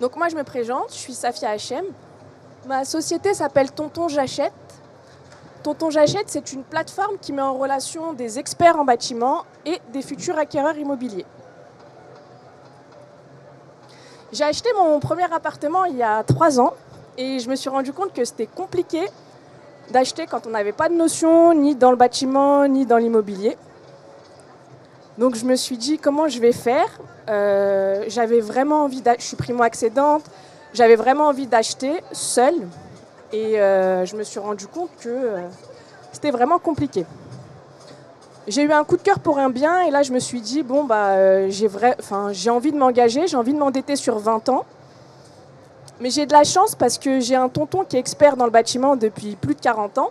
Donc moi je me présente, je suis Safia Hachem. Ma société s'appelle Tonton J'achète. Tonton J'achète, c'est une plateforme qui met en relation des experts en bâtiment et des futurs acquéreurs immobiliers. J'ai acheté mon premier appartement il y a 3 ans et je me suis rendu compte que c'était compliqué d'acheter quand on n'avait pas de notion ni dans le bâtiment ni dans l'immobilier. Donc je me suis dit comment je vais faire. J'avais vraiment envie d'acheter, je suis primo-accédante, j'avais vraiment envie d'acheter seule et je me suis rendu compte que c'était vraiment compliqué. J'ai eu un coup de cœur pour un bien et là je me suis dit bon j'ai envie de m'engager, j'ai envie de m'endetter sur 20 ans. Mais j'ai de la chance parce que j'ai un tonton qui est expert dans le bâtiment depuis plus de 40 ans,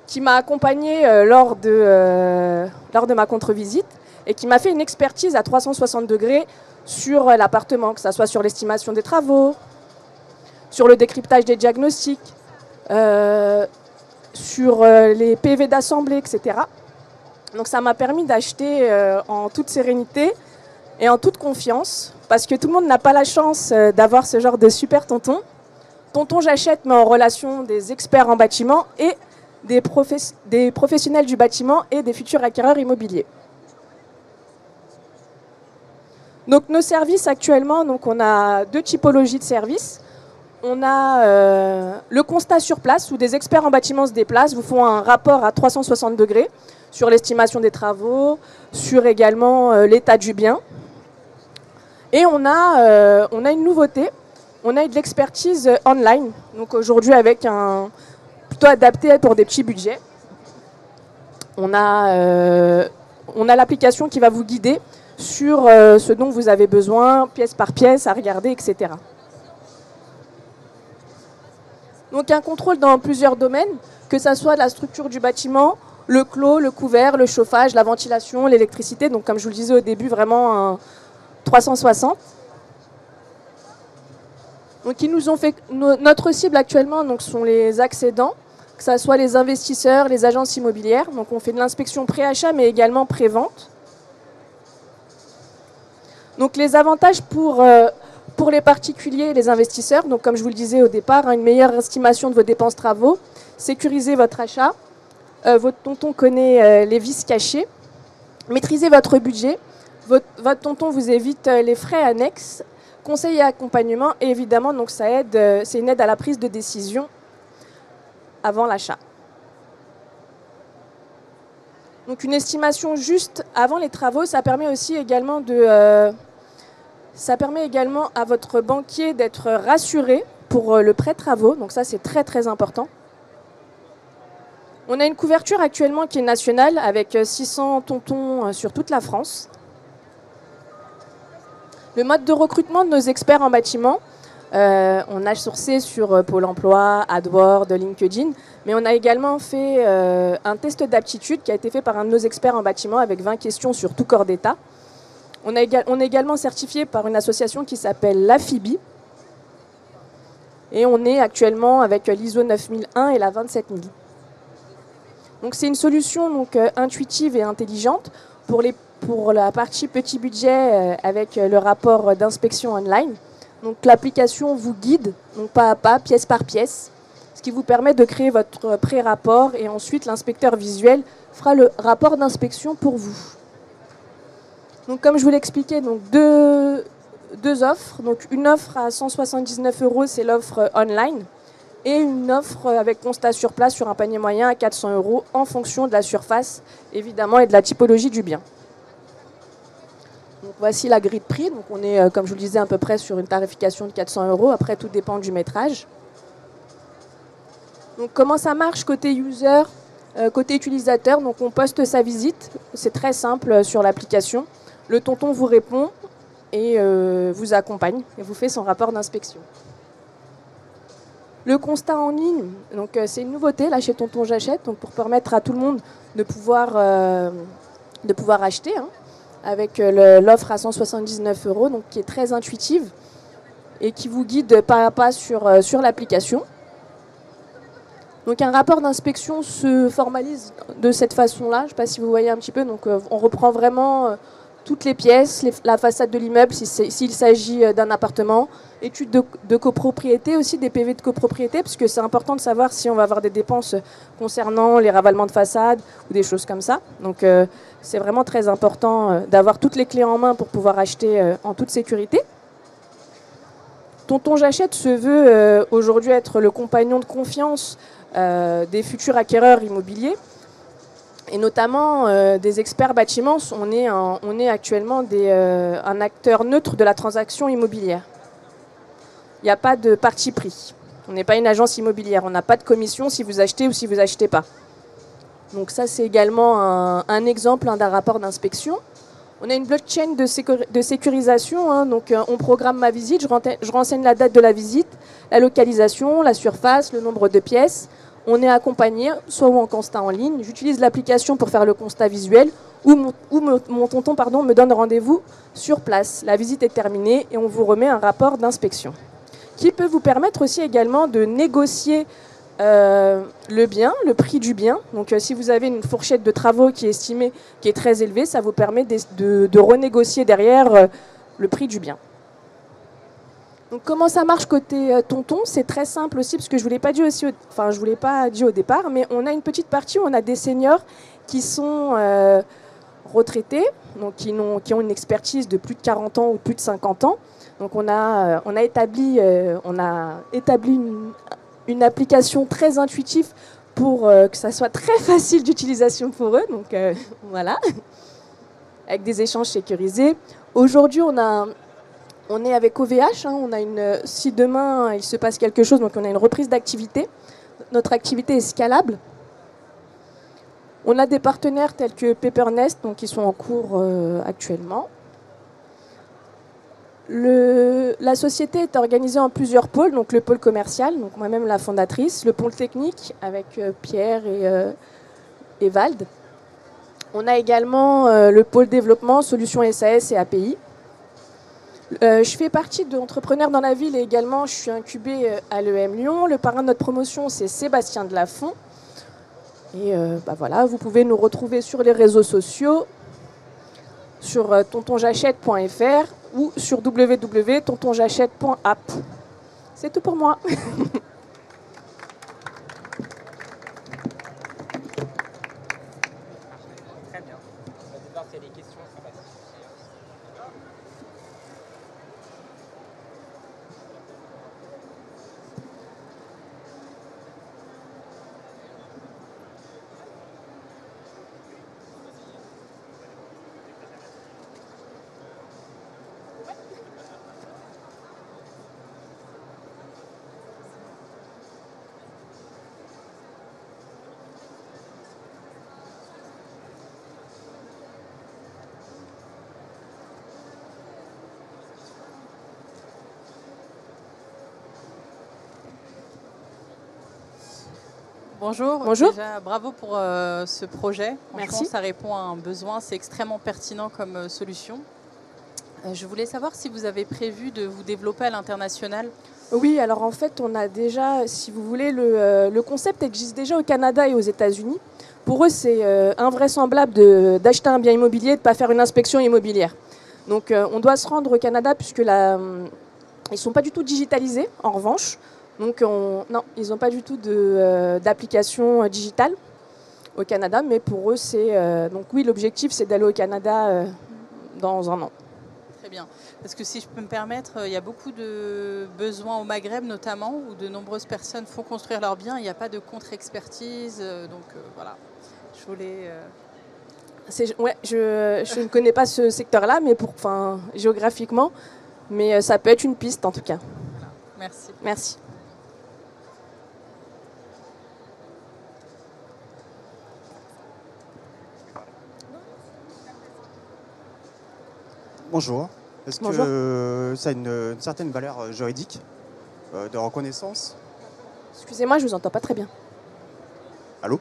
qui m'a accompagnée lors de ma contre-visite et qui m'a fait une expertise à 360 degrés sur l'appartement, que ce soit sur l'estimation des travaux, sur le décryptage des diagnostics, sur les PV d'assemblée, etc. Donc ça m'a permis d'acheter en toute sérénité et en toute confiance, parce que tout le monde n'a pas la chance d'avoir ce genre de super tonton. Tonton J'achète met en relation des experts en bâtiment et des professionnels du bâtiment et des futurs acquéreurs immobiliers. Donc nos services actuellement, donc on a 2 typologies de services. On a le constat sur place où des experts en bâtiment se déplacent, vous font un rapport à 360 degrés sur l'estimation des travaux, sur également l'état du bien. Et on a une nouveauté, on a de l'expertise online, donc aujourd'hui avec un plutôt adapté pour des petits budgets. On a l'application qui va vous guider sur ce dont vous avez besoin, pièce par pièce, à regarder, etc. Donc un contrôle dans plusieurs domaines, que ce soit la structure du bâtiment, le clos, le couvert, le chauffage, la ventilation, l'électricité. Donc comme je vous le disais au début, vraiment un 360. Donc ils nous ont fait notre cible actuellement, donc sont les accédants, que ce soit les investisseurs, les agences immobilières. Donc on fait de l'inspection pré-achat mais également pré-vente. Donc les avantages pour les particuliers et les investisseurs, donc comme je vous le disais au départ, une meilleure estimation de vos dépenses travaux, sécuriser votre achat, votre tonton connaît les vices cachés, maîtriser votre budget, votre tonton vous évite les frais annexes, conseil et accompagnement, et évidemment donc ça aide, c'est une aide à la prise de décision avant l'achat. Donc une estimation juste avant les travaux, ça permet aussi également à votre banquier d'être rassuré pour le prêt travaux. Donc ça, c'est très très important. On a une couverture actuellement qui est nationale avec 600 tontons sur toute la France. Le mode de recrutement de nos experts en bâtiment, on a sourcé sur Pôle emploi, AdWords, LinkedIn, mais on a également fait un test d'aptitude qui a été fait par un de nos experts en bâtiment avec 20 questions sur tout corps d'état. On est également certifié par une association qui s'appelle l'AFIBI. Et on est actuellement avec l'ISO 9001 et la 27000. Donc c'est une solution donc, intuitive et intelligente pour la partie petit budget avec le rapport d'inspection online. Donc l'application vous guide donc pas à pas, pièce par pièce, ce qui vous permet de créer votre pré-rapport et ensuite l'inspecteur visuel fera le rapport d'inspection pour vous. Donc comme je vous l'expliquais, donc deux offres. Donc une offre à 179 €, c'est l'offre online, et une offre avec constat sur place sur un panier moyen à 400 € en fonction de la surface, évidemment, et de la typologie du bien. Donc voici la grille de prix. Donc on est, comme je vous le disais, à peu près sur une tarification de 400 €. Après, tout dépend du métrage. Donc comment ça marche côté user, côté utilisateur? Donc on poste sa visite. C'est très simple sur l'application. Le tonton vous répond et vous accompagne et vous fait son rapport d'inspection. Le constat en ligne, donc c'est une nouveauté là chez Tonton J'achète, donc pour permettre à tout le monde de pouvoir acheter avec l'offre à 179 €, donc qui est très intuitive et qui vous guide pas à pas sur l'application. Donc un rapport d'inspection se formalise de cette façon-là. Je ne sais pas si vous voyez un petit peu. Donc on reprend vraiment toutes les pièces, la façade de l'immeuble s'il s'agit d'un appartement, études de copropriété, aussi des PV de copropriété, parce que c'est important de savoir si on va avoir des dépenses concernant les ravalements de façade ou des choses comme ça. Donc c'est vraiment très important d'avoir toutes les clés en main pour pouvoir acheter en toute sécurité. Tonton J'achète se veut aujourd'hui être le compagnon de confiance des futurs acquéreurs immobiliers, et notamment des experts bâtiments. On est actuellement un acteur neutre de la transaction immobilière. Il n'y a pas de parti pris. On n'est pas une agence immobilière. On n'a pas de commission si vous achetez ou si vous n'achetez pas. Donc ça, c'est également un exemple d'un rapport d'inspection. On a une blockchain de sécurisation, hein, donc on programme ma visite, je renseigne la date de la visite, la localisation, la surface, le nombre de pièces. On est accompagné, soit en constat en ligne. J'utilise l'application pour faire le constat visuel, ou mon tonton me donne rendez-vous sur place. La visite est terminée et on vous remet un rapport d'inspection, qui peut vous permettre aussi également de négocier le bien, le prix du bien. Donc si vous avez une fourchette de travaux qui est estimée, qui est très élevée, ça vous permet de renégocier derrière le prix du bien. Donc comment ça marche côté tonton? C'est très simple aussi, parce que je ne vous l'ai pas dit au départ, mais on a une petite partie où on a des seniors qui sont retraités, donc qui ont une expertise de plus de 40 ans ou plus de 50 ans. Donc on a établi une application très intuitive pour que ça soit très facile d'utilisation pour eux. Donc voilà, avec des échanges sécurisés. Aujourd'hui, on est avec OVH. Si demain il se passe quelque chose, donc on a une reprise d'activité. Notre activité est scalable. On a des partenaires tels que Pepernest, donc qui sont en cours actuellement. La société est organisée en plusieurs pôles, donc le pôle commercial, donc moi-même la fondatrice, le pôle technique avec Pierre et Vald. On a également le pôle développement, solutions SAS et API. Je fais partie d'Entrepreneurs dans la ville et également je suis incubée à l'EM Lyon. Le parrain de notre promotion, c'est Sébastien Delafont. Et voilà, vous pouvez nous retrouver sur les réseaux sociaux, sur tontonjachète.fr ou sur www.tontonjachète.app. C'est tout pour moi. Très bien. On va voir s'il y a des questions. Bonjour. Bonjour. Déjà, bravo pour ce projet. Merci. Ça répond à un besoin, c'est extrêmement pertinent comme solution. Je voulais savoir si vous avez prévu de vous développer à l'international. Oui, alors en fait, on a déjà, si vous voulez, le concept existe déjà au Canada et aux États-Unis. Pour eux, c'est invraisemblable d'acheter un bien immobilier et de ne pas faire une inspection immobilière. Donc on doit se rendre au Canada puisque ils ne sont pas du tout digitalisés, en revanche. Donc non, ils n'ont pas du tout d'application digitale au Canada, mais pour eux, donc oui, l'objectif, c'est d'aller au Canada dans un an. Très bien. Parce que si je peux me permettre, il y a beaucoup de besoins au Maghreb notamment, où de nombreuses personnes font construire leurs biens. Il n'y a pas de contre-expertise. Donc voilà, je voulais... Ouais, je ne connais pas ce secteur-là, mais géographiquement, mais ça peut être une piste en tout cas. Voilà. Merci. Merci. Bonjour. Est-ce que ça a une certaine valeur juridique de reconnaissance? Excusez-moi, je vous entends pas très bien. Allô?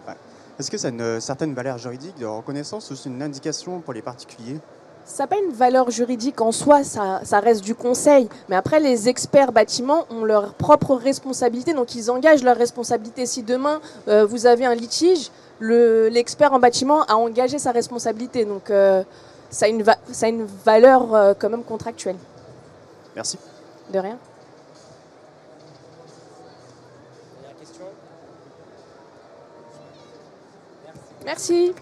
Ouais. Est-ce que ça a une certaine valeur juridique de reconnaissance ou c'est une indication pour les particuliers? Ça n'a pas une valeur juridique en soi, ça reste du conseil. Mais après, les experts bâtiments ont leur propre responsabilité, donc ils engagent leur responsabilité. Si demain, vous avez un litige, l'expert en bâtiment a engagé sa responsabilité. Donc ça a une valeur quand même contractuelle. Merci. De rien. Dernière question. Merci.